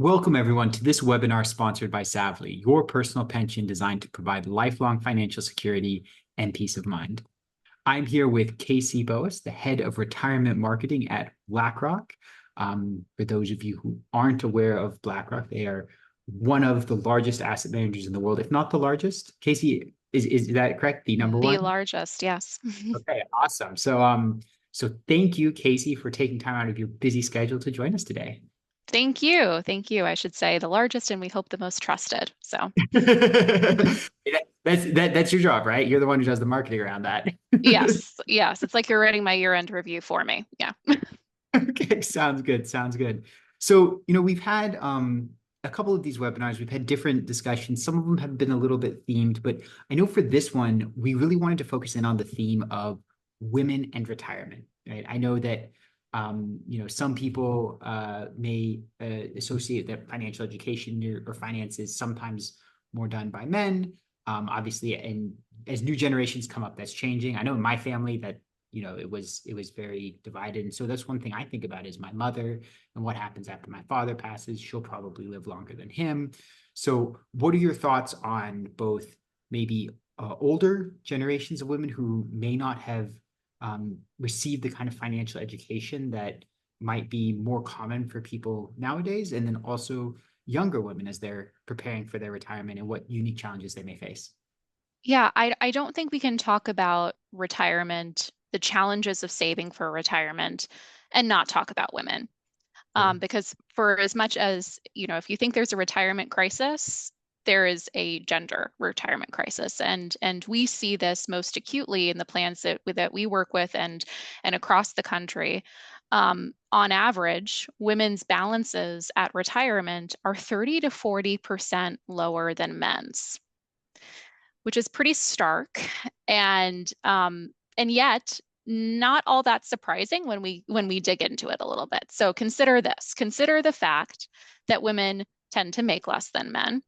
Welcome, everyone, to this webinar sponsored by Savvly, your personal pension designed to provide lifelong financial security and peace of mind. I'm here with Casey Boas, the head of retirement marketing at BlackRock. For those of you who aren't aware of BlackRock, they are one of the largest asset managers in the world, if not the largest. Casey, is that correct? The number The one? largest, yes. Okay, awesome. So thank you, Casey, for taking time out of your busy schedule to join us today. Thank you. Thank you. I should say the largest and we hope the most trusted. So, That's your job, right? You're the one who does the marketing around that. yes, yes. It's like you're writing my year-end review for me. Yeah. Okay, sounds good. Sounds good. So, we've had a couple of these webinars, we've had different discussions. Some of them have been a little bit themed, but I know for this one, we really wanted to focus in on the theme of women and retirement, right? I know that some people may associate that financial education or finance is sometimes more done by men. Obviously, and as new generations come up, that's changing. I know in my family that it was very divided. And so that's one thing I think about is my mother and what happens after my father passes. She'll probably live longer than him. So what are your thoughts on both maybe older generations of women who may not have received the kind of financial education that might be more common for people nowadays, and then also younger women as they're preparing for their retirement and what unique challenges they may face? Yeah, I don't think we can talk about retirement, the challenges of saving for retirement, and not talk about women. Sure. Because for as much as, if you think there's a retirement crisis, there is a gender retirement crisis. And we see this most acutely in the plans that we work with and across the country. On average, women's balances at retirement are 30 to 40% lower than men's, which is pretty stark. And yet not all that surprising when we dig into it a little bit. So consider this. Consider the fact that women tend to make less than men.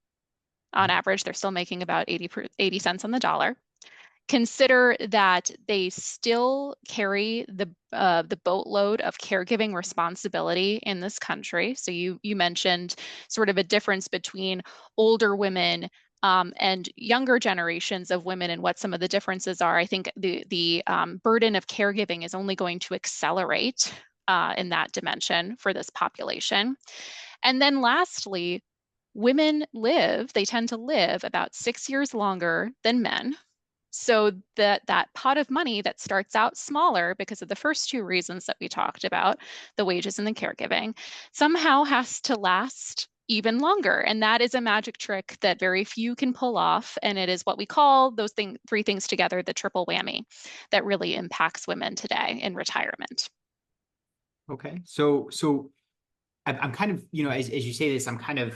On average, they're still making about 80 cents on the dollar. Consider that they still carry the boatload of caregiving responsibility in this country. So you mentioned sort of a difference between older women and younger generations of women and what some of the differences are. I think the burden of caregiving is only going to accelerate in that dimension for this population. And then lastly, they tend to live about 6 years longer than men. So that pot of money that starts out smaller because of the first two reasons that we talked about, the wages and the caregiving, somehow has to last even longer. And that is a magic trick that very few can pull off. And it is what we call three things together, the triple whammy, that really impacts women today in retirement. Okay. So I'm kind of, as you say this, I'm kind of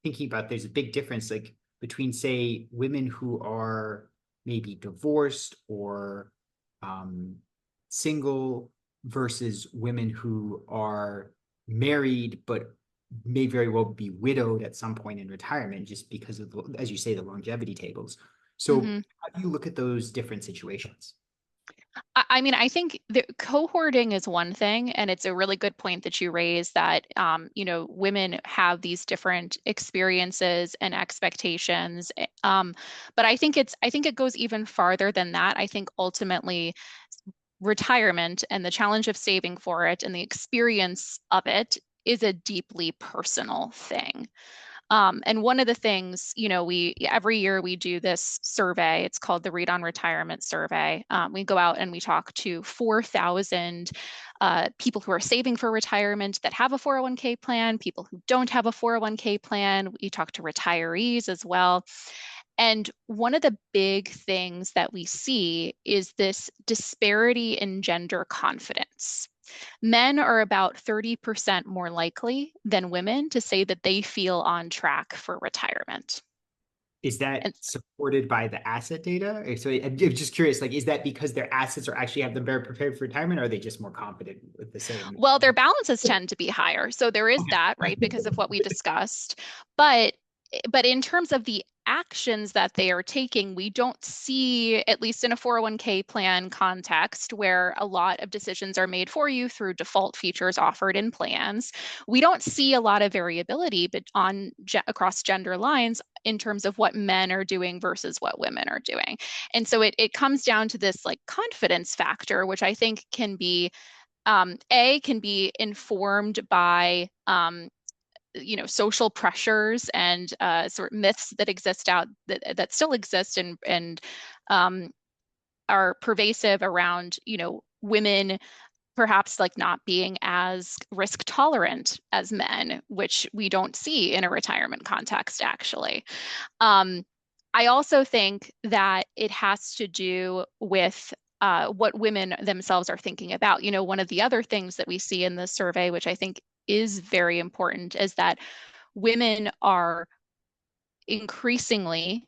thinking about there's a big difference like between, say, women who are maybe divorced or single versus women who are married but may very well be widowed at some point in retirement just because of, as you say, the longevity tables. So Mhm. how do you look at those different situations? I mean, I think the cohorting is one thing, and it's a really good point that you raise that women have these different experiences and expectations. But I think it goes even farther than that. I think ultimately retirement and the challenge of saving for it and the experience of it is a deeply personal thing. And one of the things, we every year we do this survey. It's called the Read on Retirement Survey. We go out and we talk to 4,000 people who are saving for retirement that have a 401k plan, people who don't have a 401k plan. We talk to retirees as well. And one of the big things that we see is this disparity in gender confidence. Men are about 30% more likely than women to say that they feel on track for retirement. Is that And supported by the asset data? So I'm just curious, like, is that because their assets are actually have them better prepared for retirement, or are they just more confident with the same? well, their balances tend to be higher. So there is that, right, because of what we discussed. But but in terms of the actions that they are taking, we don't see, at least in a 401k plan context, where a lot of decisions are made for you through default features offered in plans. We don't see a lot of variability but across gender lines in terms of what men are doing versus what women are doing. And so it comes down to this like confidence factor, which I think can be can be informed by social pressures and sort of myths that exist out that still exist and um, are pervasive around women perhaps like not being as risk tolerant as men, which we don't see in a retirement context actually. um, I also think that it has to do with what women themselves are thinking about. One of the other things that we see in this survey, which I think is very important, is that women are increasingly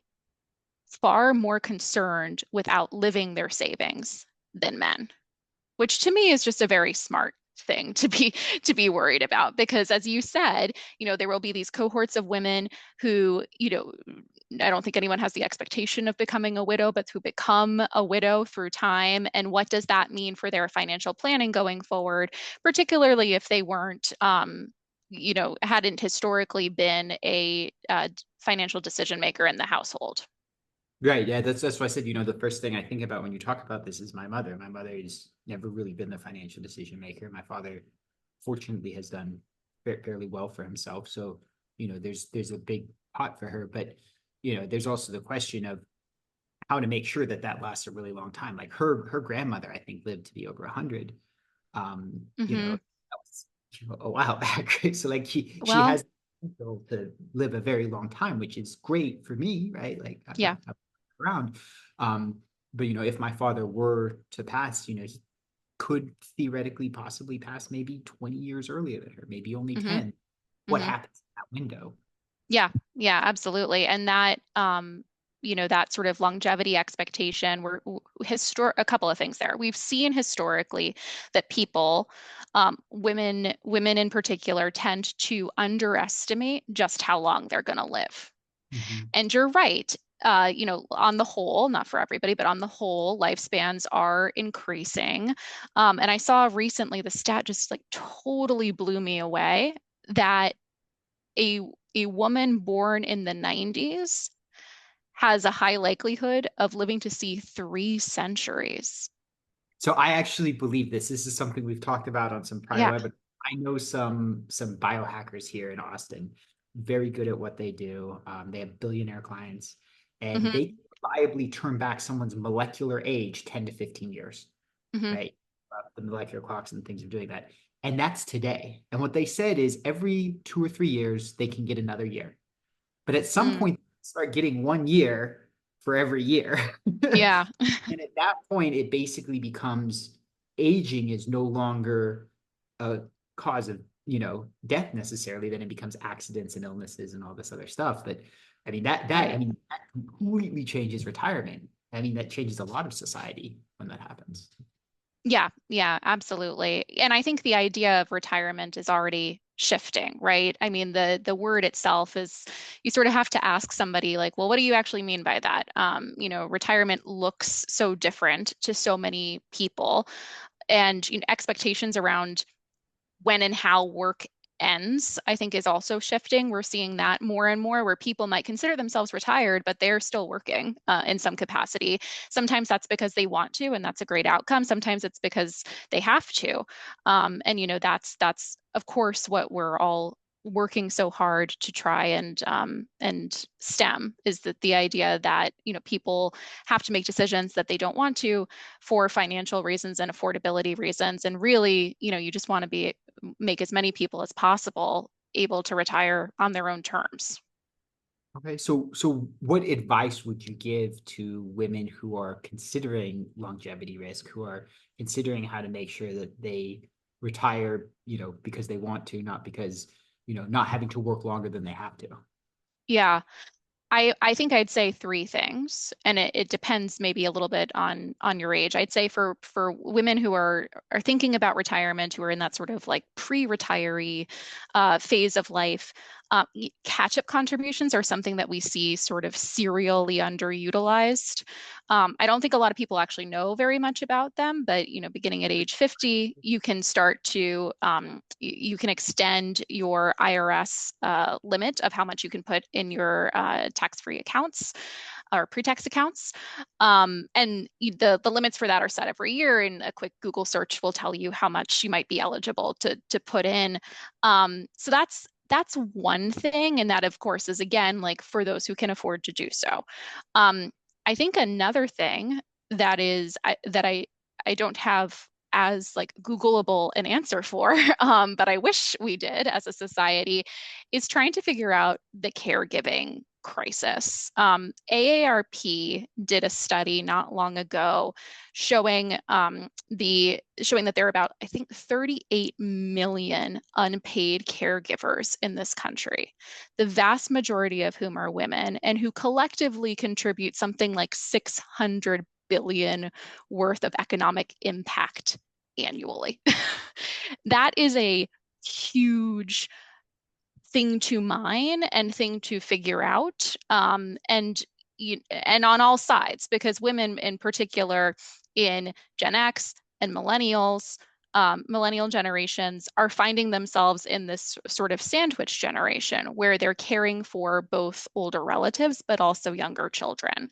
far more concerned with outliving their savings than men, which to me is just a very smart thing to be worried about, because as you said, there will be these cohorts of women who, I don't think anyone has the expectation of becoming a widow, but who become a widow through time. And what does that mean for their financial planning going forward, particularly if they weren't, hadn't historically been a financial decision maker in the household. Right. Yeah. That's why I said, the first thing I think about when you talk about this is my mother. My mother has never really been the financial decision maker. My father, fortunately, has done fairly well for himself. So, there's a big pot for her. But, there's also the question of how to make sure that that lasts a really long time. Like her grandmother, I think, lived to be over 100. Hmm. That was a while back. So like she Well, has to live a very long time, which is great for me, right? Like yeah. I'm around. Um, but if my father were to pass, he could theoretically possibly pass maybe 20 years earlier than her, maybe only Hmm. 10. What Hmm. happens in that window? Yeah, yeah, absolutely. And that, that sort of longevity expectation, a couple of things there. We've seen historically that people, women in particular, tend to underestimate just how long they're going to live. Mhm. And you're right. On the whole, not for everybody, but on the whole, lifespans are increasing. And I saw recently the stat just like totally blew me away that a a woman born in the 90s has a high likelihood of living to see 3 centuries. So I actually believe this. This is something we've talked about on some prior Yeah. webinars. I know some biohackers here in Austin, very good at what they do. They have billionaire clients, and Hmm. they reliably turn back someone's molecular age 10 to 15 years, Hmm. right? The molecular clocks and things are doing that. And that's today. And what they said is every 2 or 3 years, they can get another year. But at some Mm. point, start getting 1 year for every year. Yeah. And at that point, it basically becomes aging is no longer a cause of, death necessarily. Then it becomes accidents and illnesses and all this other stuff. But I mean, Right. that completely changes retirement. I mean, that changes a lot of society when that happens. Yeah, yeah, absolutely. And I think the idea of retirement is already shifting, right? I mean, the word itself is, you sort of have to ask somebody like, well, what do you actually mean by that? Retirement looks so different to so many people, and expectations around when and how work ends, I think is also shifting. We're seeing that more and more where people might consider themselves retired, but they're still working in some capacity. Sometimes that's because they want to, and that's a great outcome. Sometimes it's because they have to. And that's of course what we're all working so hard to try and stem, is that the idea that people have to make decisions that they don't want to for financial reasons and affordability reasons, and really you just want to make as many people as possible able to retire on their own terms. Okay, so what advice would you give to women who are considering longevity risk, who are considering how to make sure that they retire, because they want to, not because, not having to work longer than they have to? Yeah, I think I'd say three things, and it depends maybe a little bit on your age. I'd say for women who are thinking about retirement, who are in that sort of like pre-retiree phase of life, Catch-up contributions are something that we see sort of serially underutilized. I don't think a lot of people actually know very much about them, but beginning at age 50, you can start to you can extend your IRS limit of how much you can put in your tax-free accounts or pre-tax accounts. And the limits for that are set every year, and a quick Google search will tell you how much you might be eligible to put in. So that's one thing, and that of course is again like for those who can afford to do so. I think another thing that I don't have as like Googleable an answer for, but I wish we did as a society, is trying to figure out the caregiving crisis. AARP did a study not long ago showing showing that there are about, I think, 38 million unpaid caregivers in this country, the vast majority of whom are women and who collectively contribute something like 600 billion worth of economic impact annually. That is a huge thing to mine and thing to figure out, and on all sides, because women in particular in Gen X and millennials, millennial generations are finding themselves in this sort of sandwich generation where they're caring for both older relatives but also younger children.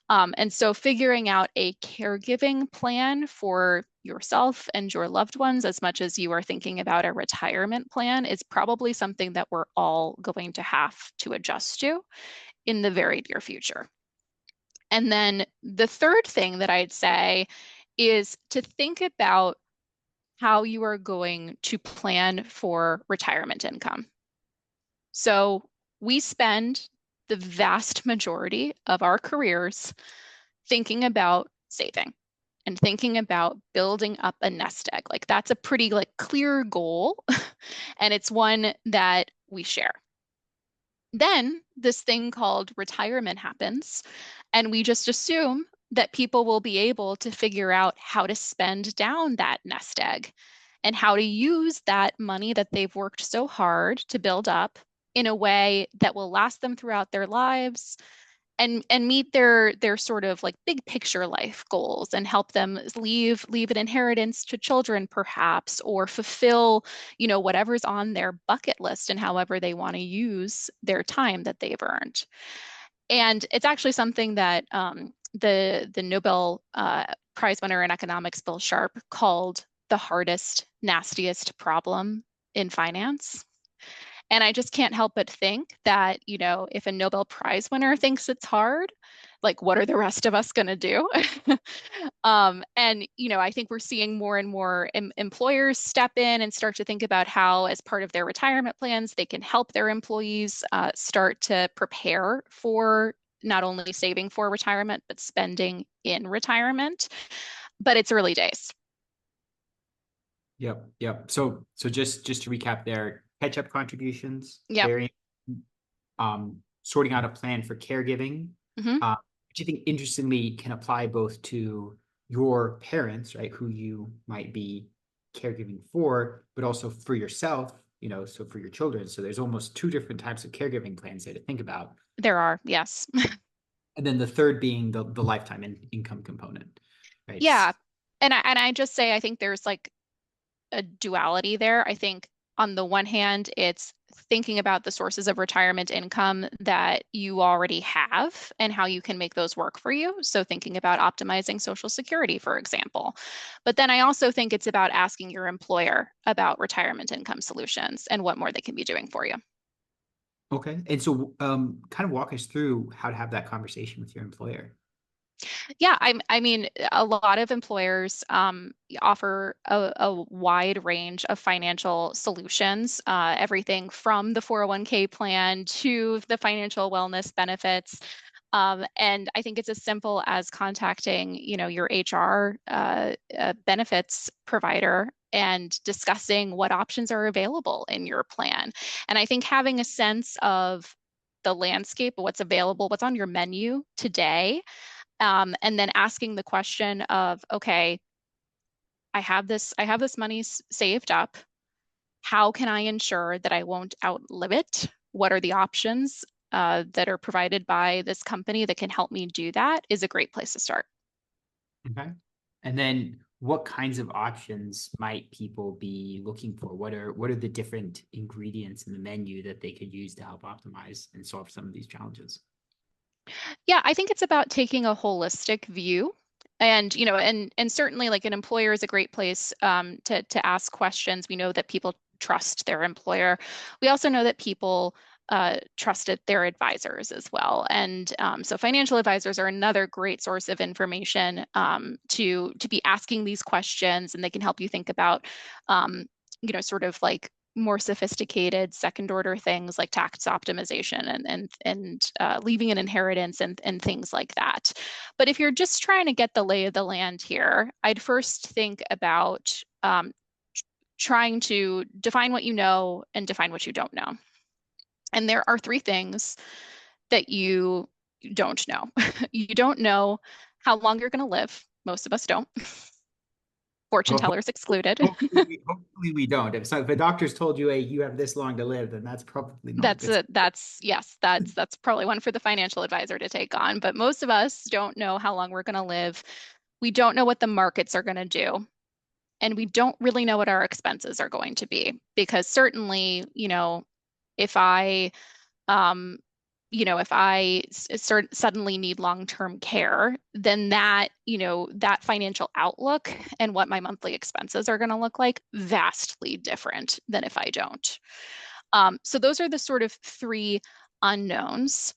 And so figuring out a caregiving plan for yourself and your loved ones, as much as you are thinking about a retirement plan, is probably something that we're all going to have to adjust to in the very near future. And then the third thing that I'd say is to think about how you are going to plan for retirement income. So we spend the vast majority of our careers thinking about saving and thinking about building up a nest egg. Like that's a pretty like clear goal, and it's one that we share. Then this thing called retirement happens, and we just assume that people will be able to figure out how to spend down that nest egg and how to use that money that they've worked so hard to build up in a way that will last them throughout their lives and meet their sort of like big picture life goals and help them leave an inheritance to children perhaps, or fulfill whatever's on their bucket list and however they want to use their time that they've earned. And it's actually something that the Nobel Prize winner in economics, Bill Sharp, called the hardest, nastiest problem in finance. And I just can't help but think that, if a Nobel Prize winner thinks it's hard, like what are the rest of us going to do? And, I think we're seeing more and more employers step in and start to think about how, as part of their retirement plans, they can help their employees start to prepare for not only saving for retirement, but spending in retirement. But it's early days. Yep. So just to recap there, catch-up contributions, Yep. very sorting out a plan for caregiving, Mm-hmm. which I think interestingly can apply both to your parents, right, who you might be caregiving for, but also for yourself, so for your children. So there's almost two different types of caregiving plans there to think about. There are, yes. And then the third being the lifetime income component, right? Yeah. And I just say I think there's like a duality there. I think on the one hand, it's thinking about the sources of retirement income that you already have and how you can make those work for you. So thinking about optimizing Social Security, for example. But then I also think it's about asking your employer about retirement income solutions and what more they can be doing for you. Okay. And so kind of walk us through how to have that conversation with your employer. Yeah, I mean, a lot of employers offer a wide range of financial solutions, everything from the 401k plan to the financial wellness benefits. And I think it's as simple as contacting, your HR benefits provider and discussing what options are available in your plan. And I think having a sense of the landscape, what's available, what's on your menu today, and then asking the question of, okay, I have this money saved up. How can I ensure that I won't outlive it what are the options that are provided by this company that can help me do that is a great place to start. Okay. And then what kinds of options might people be looking for? What are the different ingredients in the menu that they could use to help optimize and solve some of these challenges? Yeah, I think it's about taking a holistic view. And and certainly like an employer is a great place to ask questions. We know that people trust their employer. We also know that people trusted their advisors as well. And so financial advisors are another great source of information to be asking these questions, and they can help you think about sort of like more sophisticated second order things like tax optimization and leaving an inheritance and things like that. But if you're just trying to get the lay of the land here, I'd first think about trying to define what you know and define what you don't know. And there are three things that you don't know. You don't know how long you're going to live. Most of us don't. Fortune Ho- ho- tellers excluded. hopefully we don't. If a doctor's told you, hey, you have this long to live, then that's probably not a good sign. That's probably one for the financial advisor to take on. But most of us don't know how long we're going to live. We don't know what the markets are going to do. And we don't really know what our expenses are going to be. Because certainly, if I um, if I suddenly need long-term care, then that financial outlook and what my monthly expenses are going to look like vastly different than if I don't. So those are the sort of three unknowns.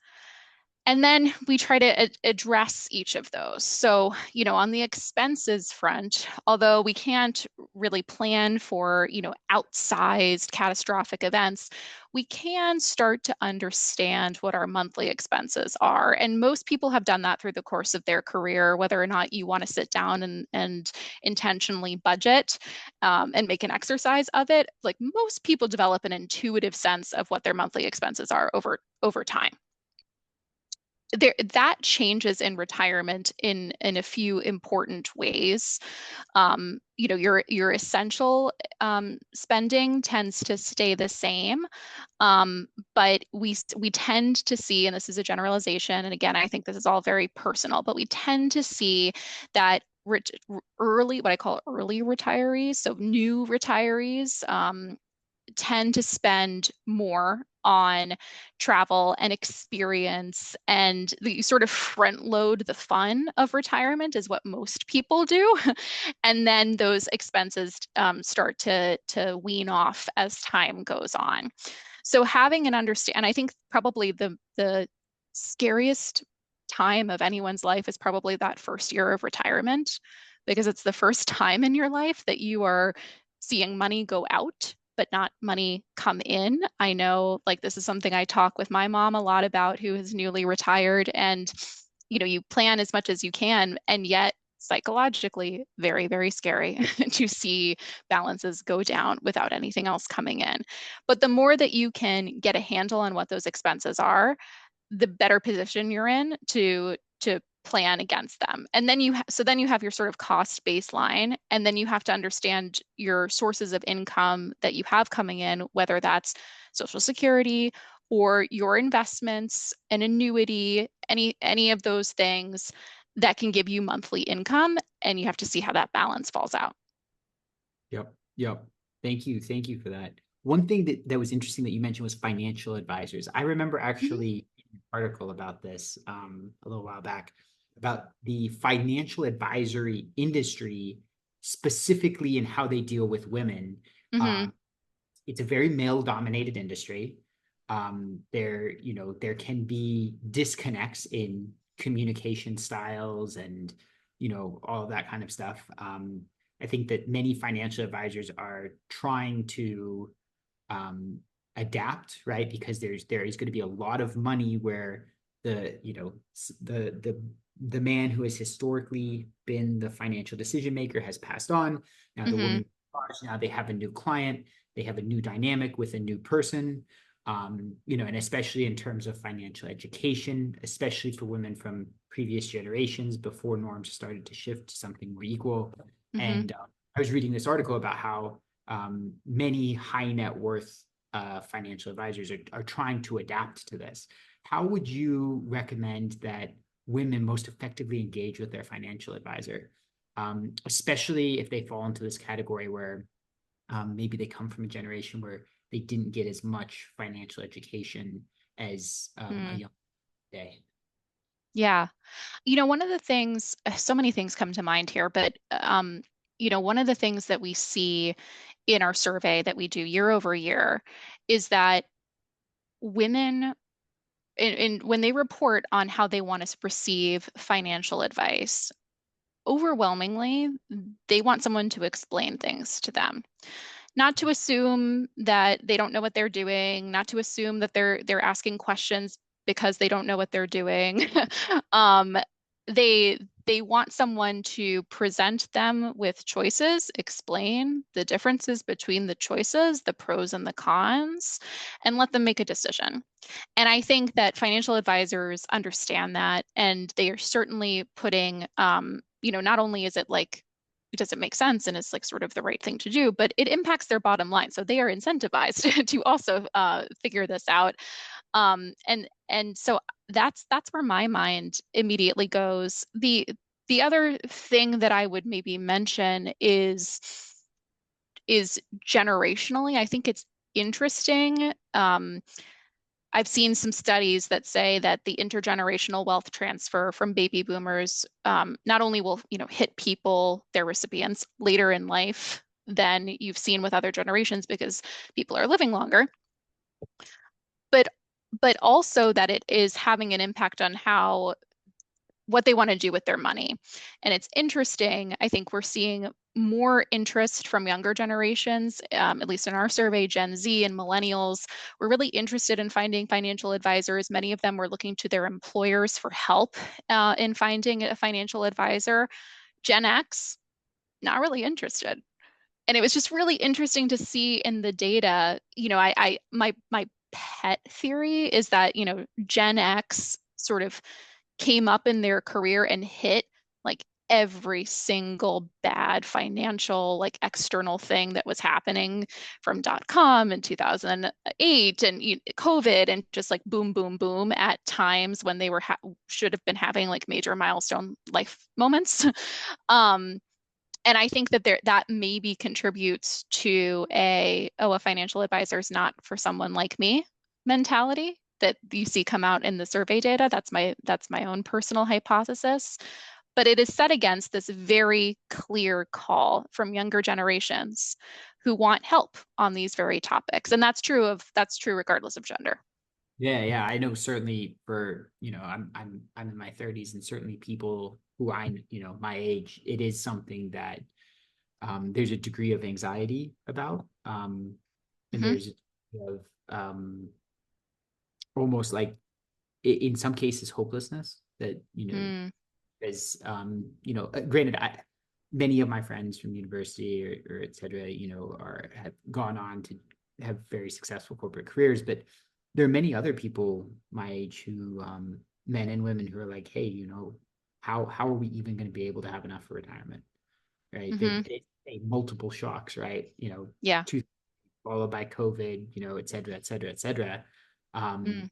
And then we try to address each of those. So, on the expenses front, although we can't really plan for, outsized catastrophic events, we can start to understand what our monthly expenses are. And most people have done that through the course of their career, whether or not you want to sit down and intentionally budget and make an exercise of it. Like most people develop an intuitive sense of what their monthly expenses are over time. That changes in retirement in a few important ways. Your essential spending tends to stay the same, but we tend to see, and this is a generalization, and again, I think this is all very personal, but we tend to see that what I call early retirees, so new retirees, tend to spend more on travel and experience, and you sort of front load the fun of retirement is what most people do. And then those expenses start to wean off as time goes on. So having an understand, and I think probably the scariest time of anyone's life is probably that first year of retirement, because it's the first time in your life that you are seeing money go out but not money come in. I know like this is something I talk with my mom a lot about, who is newly retired, and you plan as much as you can, and yet psychologically very, very scary to see balances go down without anything else coming in. But the more that you can get a handle on what those expenses are, the better position you're in to plan against them. And then then you have your sort of cost baseline, and then you have to understand your sources of income that you have coming in, whether that's Social Security or your investments, an annuity, any of those things that can give you monthly income, and you have to see how that balance falls out. Yep. Yep. Thank you. Thank you for that. One thing that was interesting that you mentioned was financial advisors. I remember Mhm. actually an article about this a little while back about the financial advisory industry, specifically in how they deal with women. Mhm. Um, it's a very male-dominated industry. There can be disconnects in communication styles and all of that kind of stuff. I think that many financial advisors are trying to adapt, right? Because there is going to be a lot of money where the man who has historically been the financial decision maker has passed on. Now the Mhm. woman, now they have a new client, they have a new dynamic with a new person. And especially in terms of financial education, especially for women from previous generations before norms started to shift to something more equal. Mhm. And I was reading this article about how many high net worth financial advisors are trying to adapt to this. How would you recommend that women most effectively engage with their financial advisor, especially if they fall into this category where maybe they come from a generation where they didn't get as much financial education as a Mm, young day? yeah. You know, one of the things, so many things come to mind here, but one of the things that we see in our survey that we do year over year is that women, when they report on how they want to receive financial advice, overwhelmingly, they want someone to explain things to them. Not to assume that they don't know what they're doing, not to assume that they're asking questions because they don't know what they're doing. um, they they want someone to present them with choices, explain the differences between the choices, the pros and the cons, and let them make a decision. And I think that financial advisors understand that, and they are certainly putting, not only is it like, does it make sense and it's like sort of the right thing to do, but it impacts their bottom line. So they are incentivized to also figure this out. And so that's where my mind immediately goes. The other thing that I would maybe mention is generationally, I think it's interesting. I've seen some studies that say that the intergenerational wealth transfer from baby boomers not only will, hit people, their recipients later in life than you've seen with other generations because people are living longer, but also that it is having an impact on how what they want to do with their money. And it's interesting. I think we're seeing more interest from younger generations, at least in our survey, Gen Z and millennials were really interested in finding financial advisors. Many of them were looking to their employers for help in finding a financial advisor. Gen X, not really interested. And it was just really interesting to see in the data, my pet theory is that, Gen X sort of came up in their career and hit like every single bad financial, like external thing that was happening from .com in 2008 and COVID and just like boom, boom, boom at times when they were should have been having like major milestone life moments. Um, and I think that that maybe contributes to a financial advisor is not for someone like me mentality that you see come out in the survey data. That's my own personal hypothesis. But it is set against this very clear call from younger generations who want help on these very topics. And that's true regardless of gender. Yeah, yeah, I know certainly for, I'm in my 30s and certainly people who my age, it is something that there's a degree of anxiety about. And Hmm. there's a degree of almost like in some cases hopelessness that, Mm, as granted, many of my friends from university or et cetera, have gone on to have very successful corporate careers, but there are many other people my age who, men and women who are like, hey, how are we even going to be able to have enough for retirement? Right? hmm. Multiple shocks, right? Yeah. Two followed by COVID, et cetera, et cetera, et cetera. Um, Mm.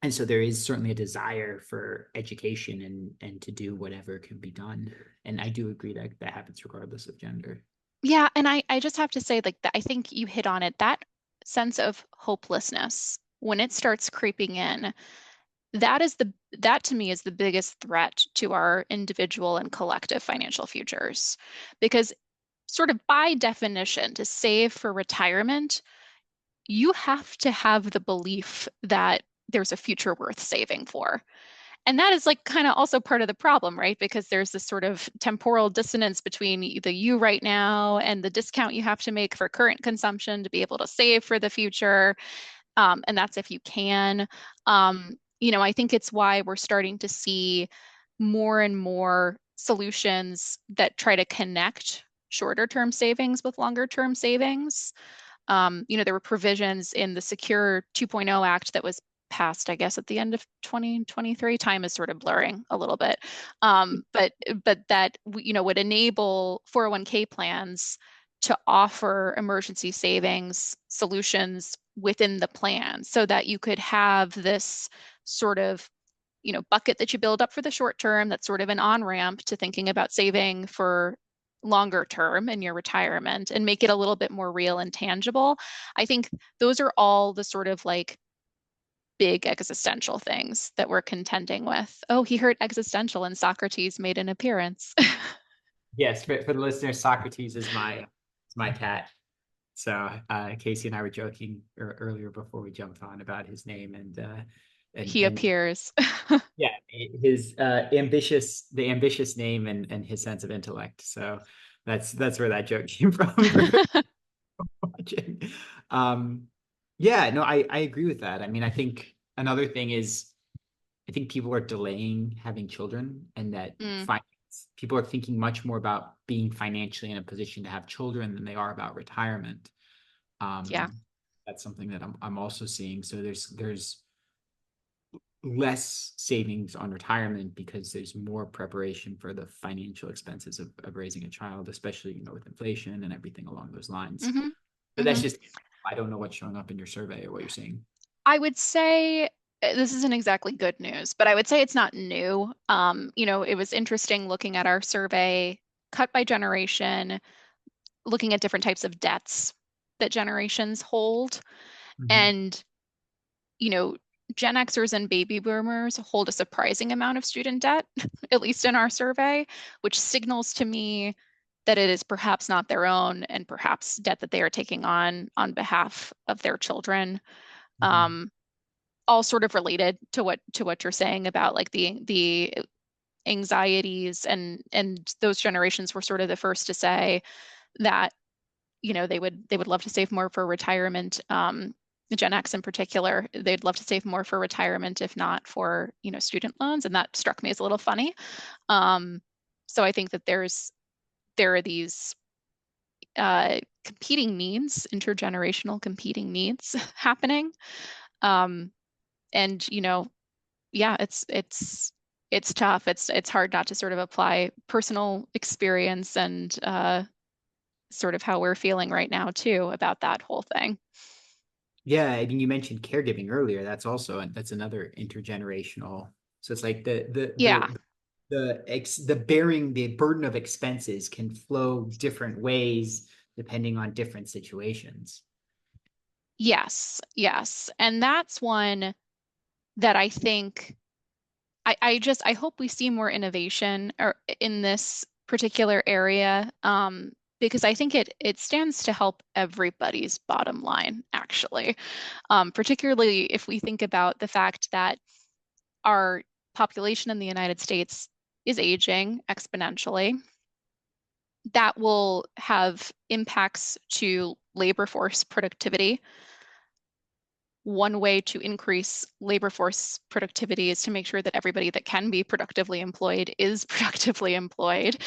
and so there is certainly a desire for education and to do whatever can be done. And I do agree that that happens regardless of gender. Yeah, and I just have to say like that I think you hit on it. That sense of hopelessness when it starts creeping in, that to me is the biggest threat to our individual and collective financial futures. Because sort of by definition, to save for retirement, you have to have the belief that there's a future worth saving for. And that is like kind of also part of the problem, right? Because there's this sort of temporal dissonance between the you right now and the discount you have to make for current consumption to be able to save for the future. And that's if you can. I think it's why we're starting to see more and more solutions that try to connect shorter term savings with longer term savings. There were provisions in the Secure 2.0 Act that was passed, I guess, at the end of 2023. Time is sort of blurring a little bit, but that would enable 401k plans to offer emergency savings solutions within the plan so that you could have this sort of, bucket that you build up for the short term that's sort of an on-ramp to thinking about saving for longer term in your retirement and make it a little bit more real and tangible. I think those are all the sort of like big existential things that we're contending with. Oh, he heard existential and Socrates made an appearance. Yes, for the listeners, Socrates is my cat. So Casey and I were joking earlier before we jumped on about his name He and appears. yeah, his the ambitious name and his sense of intellect. So that's where that joke came from. Watching. Yeah, no, I agree with that. I mean, I think another thing is I think people are delaying having children, and that Mm, people are thinking much more about being financially in a position to have children than they are about retirement. yeah. That's something that I'm also seeing. So there's less savings on retirement because there's more preparation for the financial expenses of raising a child, especially, with inflation and everything along those lines. hmm But that's hmm just, I don't know what's showing up in your survey or what you're seeing. I would say this isn't exactly good news, but I would say it's not new. It was interesting looking at our survey, cut by generation, looking at different types of debts that generations hold. Mhm. And, you know, Gen Xers and baby boomers hold a surprising amount of student debt, at least in our survey, which signals to me that it is perhaps not their own and perhaps debt that they are taking on behalf of their children. Mhm. All sort of related to what you're saying about like the anxieties, and those generations were sort of the first to say that they would love to save more for retirement. The Gen X in particular, they'd love to save more for retirement if not for student loans, and that struck me as a little funny. um, so I think that there are these competing needs, intergenerational competing needs happening. um, and yeah, it's tough. It's hard not to sort of apply personal experience and sort of how we're feeling right now too about that whole thing. Yeah, I mean, you mentioned caregiving earlier. That's another intergenerational. So it's like Yeah. the burden of expenses can flow different ways depending on different situations. Yes. Yes. And that's one that I think I hope we see more innovation or in this particular area, because I think it stands to help everybody's bottom line, actually. Particularly if we think about the fact that our population in the United States is aging exponentially. That will have impacts to labor force productivity. One way to increase labor force productivity is to make sure that everybody that can be productively employed is productively employed.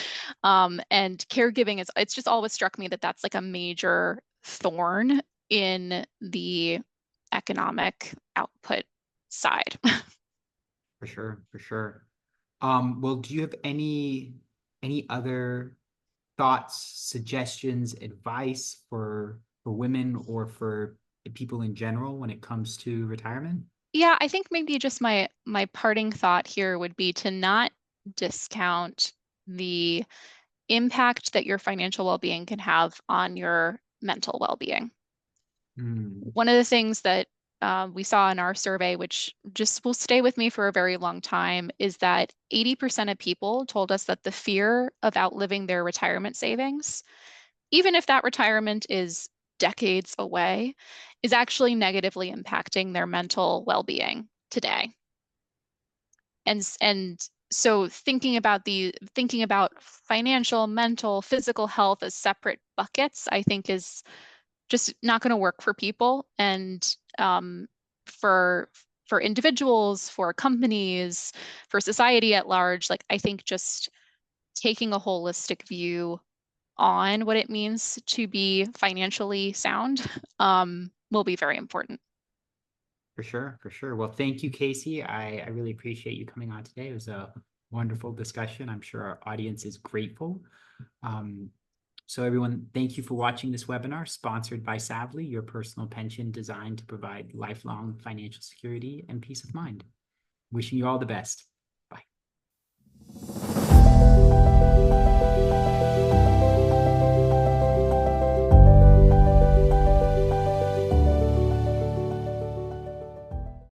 And caregiving it's just always struck me that that's like a major thorn in the economic output side. For sure, for sure. Well, do you have any other thoughts, suggestions, advice for women or for people in general when it comes to retirement? Yeah, I think maybe just my parting thought here would be to not discount the impact that your financial well-being can have on your mental well-being. Mm, One of the things that we saw in our survey, which just will stay with me for a very long time, is that 80% of people told us that the fear of outliving their retirement savings, even if that retirement is decades away, is actually negatively impacting their mental well-being today. And so thinking about financial, mental, physical health as separate buckets, I think is just not going to work for people. And for for individuals, for companies, for society at large, like I think just taking a holistic view on what it means to be financially sound will be very important. for sure, for sure. Well, thank you, Casey. I really appreciate you coming on today. It was a wonderful discussion. I'm sure our audience is grateful. Um, So everyone, thank you for watching this webinar sponsored by Savvly, your personal pension designed to provide lifelong financial security and peace of mind. Wishing you all the best.